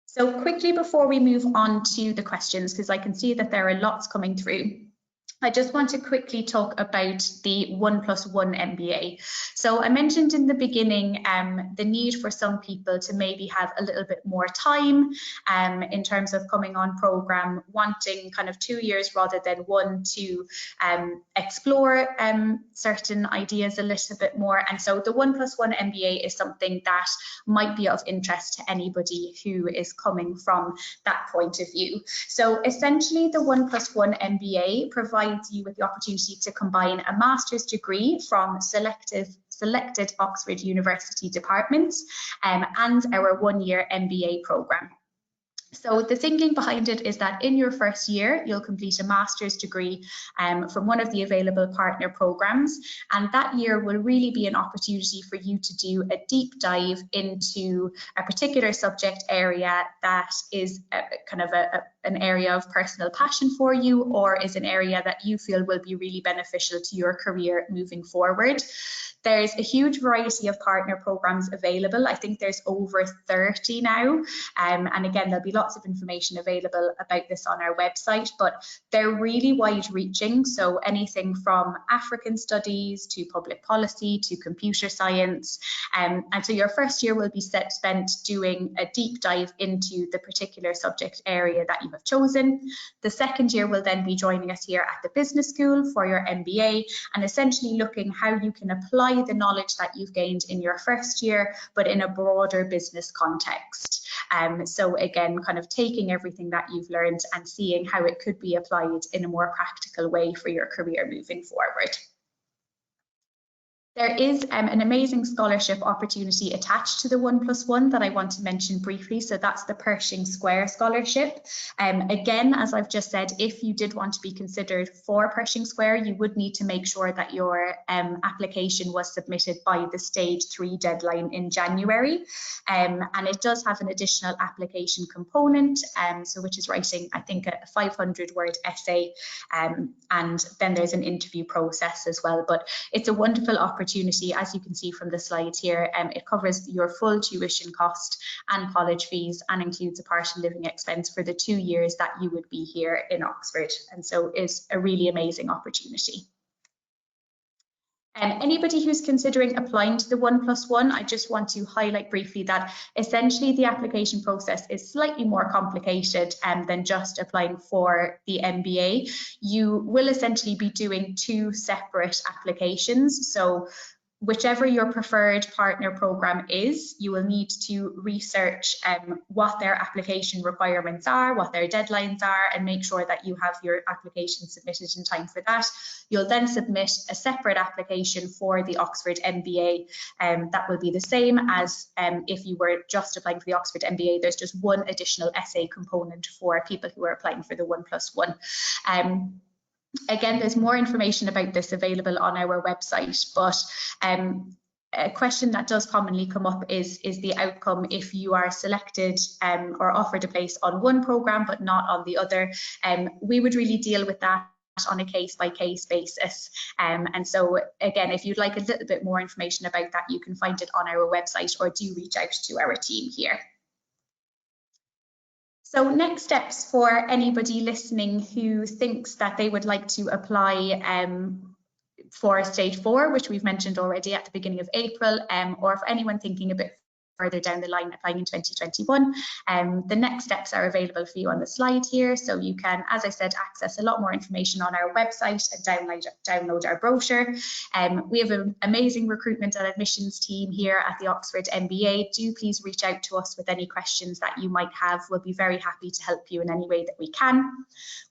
So quickly before we move on to the questions, because I can see that there are lots coming through, I just want to quickly talk about the 1+1 MBA. So I mentioned in the beginning the need for some people to maybe have a little bit more time in terms of coming on programme, wanting kind of 2 years rather than 1 to explore certain ideas a little bit more. And so the 1+1 MBA is something that might be of interest to anybody who is coming from that point of view. So essentially the 1+1 MBA provides you with the opportunity to combine a master's degree from selected Oxford University departments and our 1-year MBA programme. So the thinking behind it is that in your first year, you'll complete a master's degree from one of the available partner programs. And that year will really be an opportunity for you to do a deep dive into a particular subject area that is an area of personal passion for you, or is an area that you feel will be really beneficial to your career moving forward. There's a huge variety of partner programs available. I think there's over 30 now. And again, there'll be lots of information available about this on our website, but they're really wide reaching. So anything from African studies to public policy to computer science. And so your first year will be spent doing a deep dive into the particular subject area that you have chosen. The second year will then be joining us here at the business school for your MBA, and essentially looking how you can apply the knowledge that you've gained in your first year, but in a broader business context. So again, kind of taking everything that you've learned and seeing how it could be applied in a more practical way for your career moving forward. There is an amazing scholarship opportunity attached to the 1+1 that I want to mention briefly. So that's the Pershing Square Scholarship. Again, as I've just said, if you did want to be considered for Pershing Square, you would need to make sure that your application was submitted by the stage 3 deadline in January. And it does have an additional application component, so which is writing, I think, a 500-word essay. And then there's an interview process as well. But it's a wonderful opportunity. As you can see from the slides here, it covers your full tuition cost and college fees, and includes a partial living expense for the 2 years that you would be here in Oxford, and so it's a really amazing opportunity. Anybody who's considering applying to the 1+1, I just want to highlight briefly that essentially the application process is slightly more complicated than just applying for the MBA. You will essentially be doing 2 separate applications. So whichever your preferred partner program is, you will need to research what their application requirements are, what their deadlines are, and make sure that you have your application submitted in time for that. You'll then submit a separate application for the Oxford MBA. That will be the same as if you were just applying for the Oxford MBA. There's just one additional essay component for people who are applying for the 1+1. Again, there's more information about this available on our website, but a question that does commonly come up is the outcome if you are selected or offered a place on one programme but not on the other. We would really deal with that on a case-by-case basis. And so again, if you'd like a little bit more information about that, you can find it on our website, or do reach out to our team here. So next steps for anybody listening who thinks that they would like to apply for stage 4, which we've mentioned already at the beginning of April, or for anyone thinking a bit further down the line applying in 2021. The next steps are available for you on the slide here. So you can, as I said, access a lot more information on our website and download our brochure. We have an amazing recruitment and admissions team here at the Oxford MBA. Do please reach out to us with any questions that you might have. We'll be very happy to help you in any way that we can.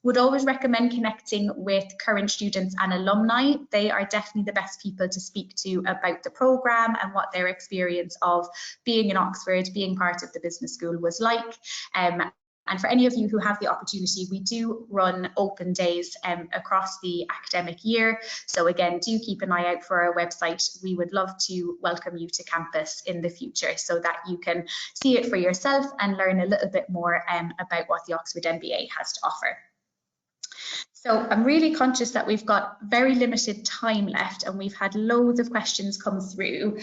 Would always recommend connecting with current students and alumni. They are definitely the best people to speak to about the programme and what their experience of being in Oxford, being part of the business school was like. And for any of you who have the opportunity, we do run open days across the academic year. So again, do keep an eye out for our website. We would love to welcome you to campus in the future so that you can see it for yourself and learn a little bit more about what the Oxford MBA has to offer. So I'm really conscious that we've got very limited time left and we've had loads of questions come through.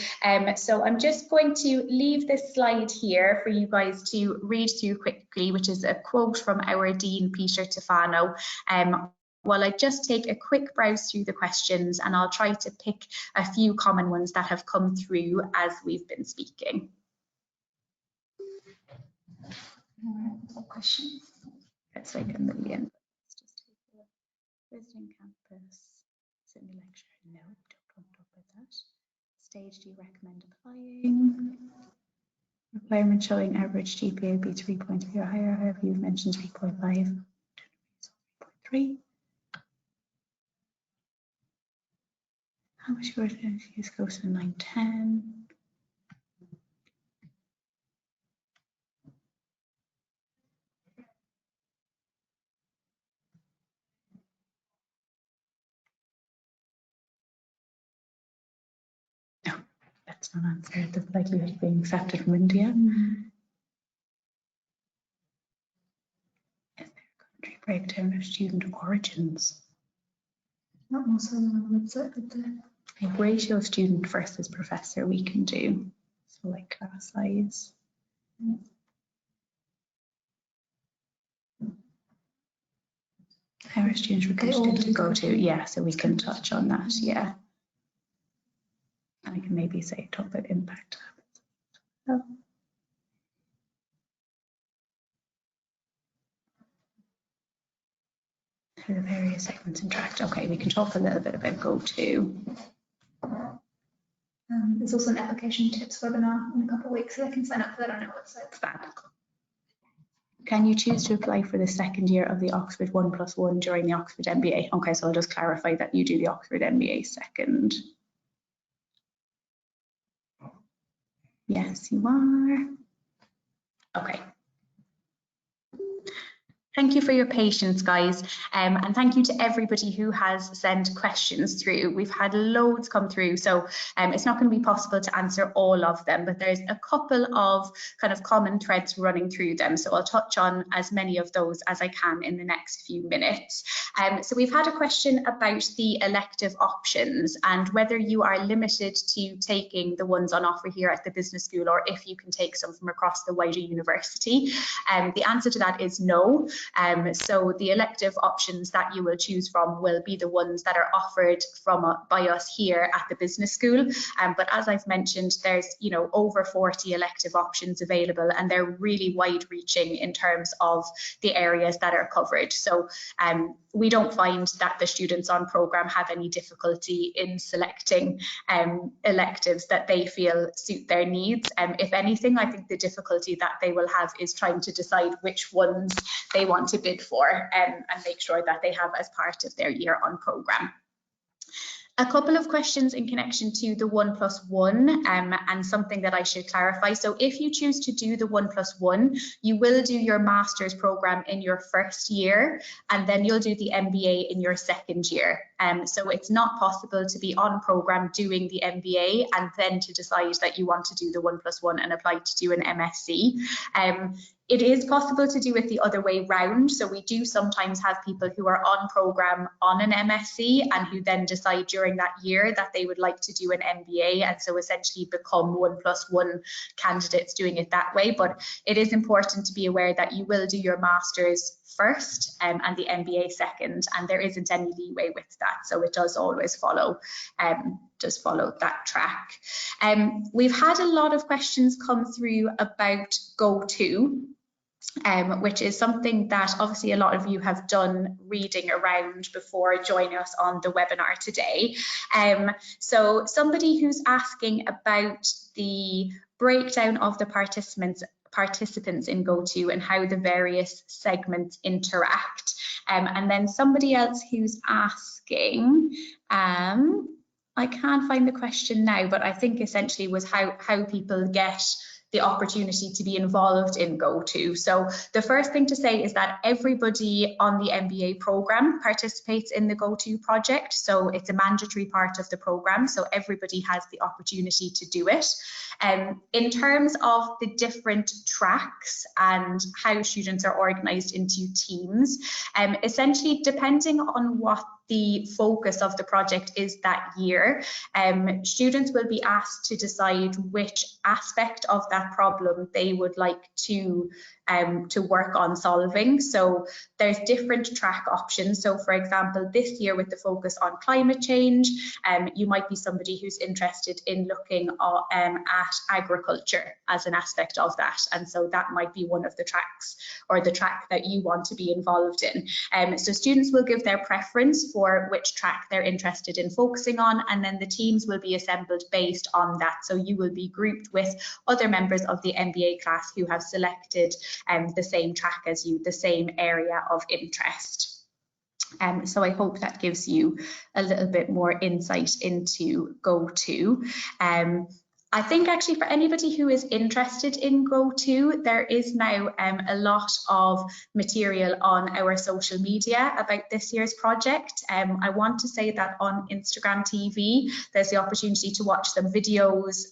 So I'm just going to leave this slide here for you guys to read through quickly, which is a quote from our Dean, Peter Tufano. While I just take a quick browse through the questions, and I'll try to pick a few common ones that have come through as we've been speaking. Questions? That's like a million. Visiting campus, sitting in lecture, no, don't want to talk about that. Stage, do you recommend applying? Requirement showing average GPA would be 3.3 or higher, however you've mentioned 3.5. 3.3. How much your use goes to 910? It's not answered. The likelihood of being accepted from India. Is there a country breakdown of student origins? Not also on the website, but the Ratio of student versus professor we can do. So like class size. How are students recruited to go to? Yeah, so we can touch on that, yeah. And I can maybe say talk about impact. Oh. How the various segments interact. Okay, we can talk a little bit about go-to. There's also an application tips webinar in a couple of weeks, so they can sign up for that on our website. Can you choose to apply for the second year of the Oxford 1+1 during the Oxford MBA? Okay, so I'll just clarify that you do the Oxford MBA second. Yes, you are. Okay. Thank you for your patience, guys, and thank you to everybody who has sent questions through. We've had loads come through, so it's not going to be possible to answer all of them, but there's a couple of kind of common threads running through them, so I'll touch on as many of those as I can in the next few minutes. So we've had a question about the elective options and whether you are limited to taking the ones on offer here at the business school or if you can take some from across the wider university. The answer to that is no. So the elective options that you will choose from will be the ones that are offered by us here at the business school. But as I've mentioned, there's over 40 elective options available, and they're really wide-reaching in terms of the areas that are covered. So we don't find that the students on programme have any difficulty in selecting electives that they feel suit their needs. If anything, I think the difficulty that they will have is trying to decide which ones they want to bid for and make sure that they have as part of their year on programme. A couple of questions in connection to the 1+1 and something that I should clarify. So if you choose to do the 1+1, you will do your master's programme in your first year, and then you'll do the MBA in your second year. So it's not possible to be on programme doing the MBA and then to decide that you want to do the 1+1 and apply to do an MSc. It is possible to do it the other way round. So we do sometimes have people who are on programme on an MSc and who then decide during that year that they would like to do an MBA, and so essentially become 1+1 candidates doing it that way. But it is important to be aware that you will do your master's first and the MBA second, and there isn't any leeway with that. So it does always follow that track. We've had a lot of questions come through about go-to, which is something that obviously a lot of you have done reading around before joining us on the webinar today. So somebody who's asking about the breakdown of the participants in go-to and how the various segments interact. And then somebody else who's asking, I can't find the question now, but I think essentially was how people get the opportunity to be involved in go-to. So the first thing to say is that everybody on the MBA programme participates in the go-to project. So it's a mandatory part of the programme, so everybody has the opportunity to do it. In terms of the different tracks and how students are organised into teams, essentially depending on what the focus of the project is that year, students will be asked to decide which aspect of that problem they would like to work on solving. So there's different track options. So for example, this year with the focus on climate change, you might be somebody who's interested in looking at agriculture as an aspect of that. And so that might be one of the tracks or the track that you want to be involved in. So students will give their preference for which track they're interested in focusing on, and then the teams will be assembled based on that. So you will be grouped with other members of the MBA class who have selected the same track as you, the same area of interest. So I hope that gives you a little bit more insight into go-to. I think actually for anybody who is interested in Go2, there is now a lot of material on our social media about this year's project. I want to say that on Instagram TV, there's the opportunity to watch some videos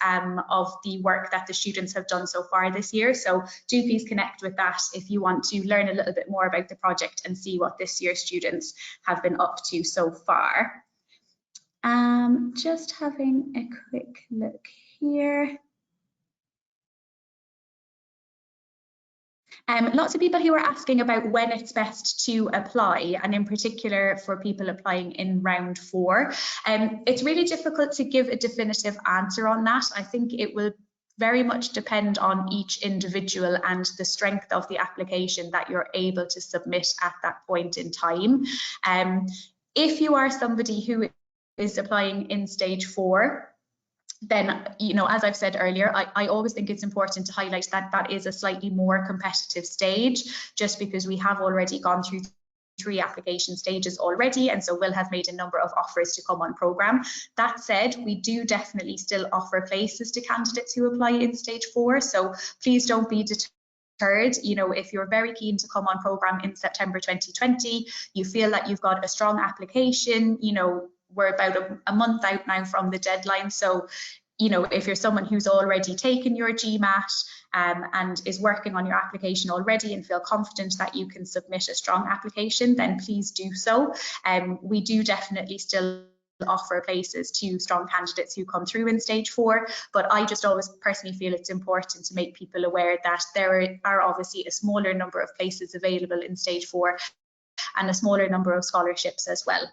of the work that the students have done so far this year. So do please connect with that if you want to learn a little bit more about the project and see what this year's students have been up to so far. Just having a quick look here. Lots of people who are asking about when it's best to apply, and in particular for people applying in round 4. It's really difficult to give a definitive answer on that. I think it will very much depend on each individual and the strength of the application that you're able to submit at that point in time. If you are somebody who is applying in stage 4, then, you know, as I've said earlier, I always think it's important to highlight that that is a slightly more competitive stage, just because we have already gone through 3 application stages already, and so will have made a number of offers to come on programme. That said, we do definitely still offer places to candidates who apply in stage 4, so please don't be deterred. You know, if you're very keen to come on programme in September 2020, you feel that you've got a strong application, you know, we're about a month out now from the deadline. So, you know, if you're someone who's already taken your GMAT and is working on your application already and feel confident that you can submit a strong application, then please do so. We do definitely still offer places to strong candidates who come through in stage 4, but I just always personally feel it's important to make people aware that there are obviously a smaller number of places available in stage 4 and a smaller number of scholarships as well.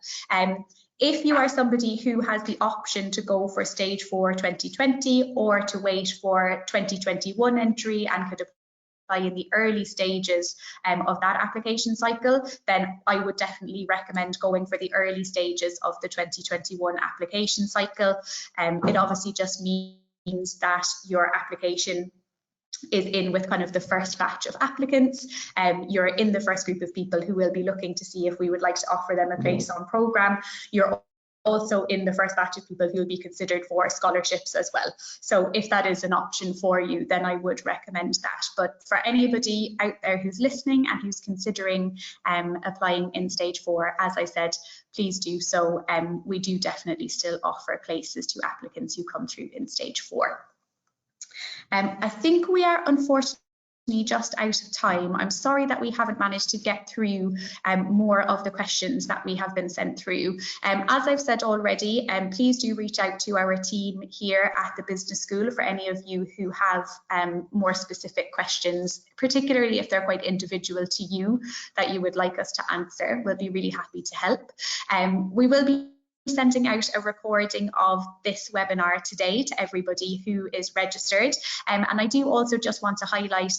If you are somebody who has the option to go for stage 4 2020 or to wait for 2021 entry and could apply in the early stages of that application cycle, then I would definitely recommend going for the early stages of the 2021 application cycle. It obviously just means that your application is in with kind of the first batch of applicants. You're in the first group of people who will be looking to see if we would like to offer them a place on programme. You're also in the first batch of people who will be considered for scholarships as well. So if that is an option for you, then I would recommend that. But for anybody out there who's listening and who's considering applying in stage 4, as I said, please do so. We do definitely still offer places to applicants who come through in stage 4. I think we are unfortunately just out of time. I'm sorry that we haven't managed to get through more of the questions that we have been sent through. As I've said already, please do reach out to our team here at the Business School for any of you who have more specific questions, particularly if they're quite individual to you that you would like us to answer. We'll be really happy to help. We will be sending out a recording of this webinar today to everybody who is registered, and I do also just want to highlight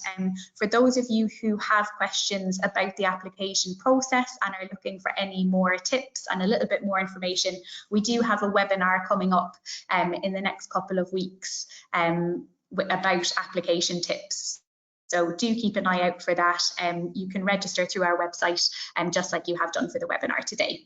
for those of you who have questions about the application process and are looking for any more tips and a little bit more information, we do have a webinar coming up in the next couple of weeks about application tips. So do keep an eye out for that. You can register through our website just like you have done for the webinar today.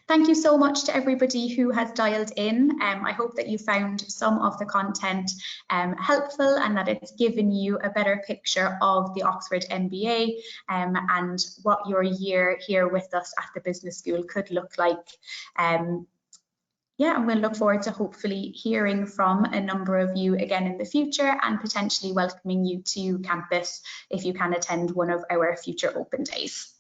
Thank you so much to everybody who has dialed in. I hope that you found some of the content helpful and that it's given you a better picture of the Oxford MBA and what your year here with us at the Business School could look like. Yeah, and we'll look forward to hopefully hearing from a number of you again in the future and potentially welcoming you to campus if you can attend one of our future open days.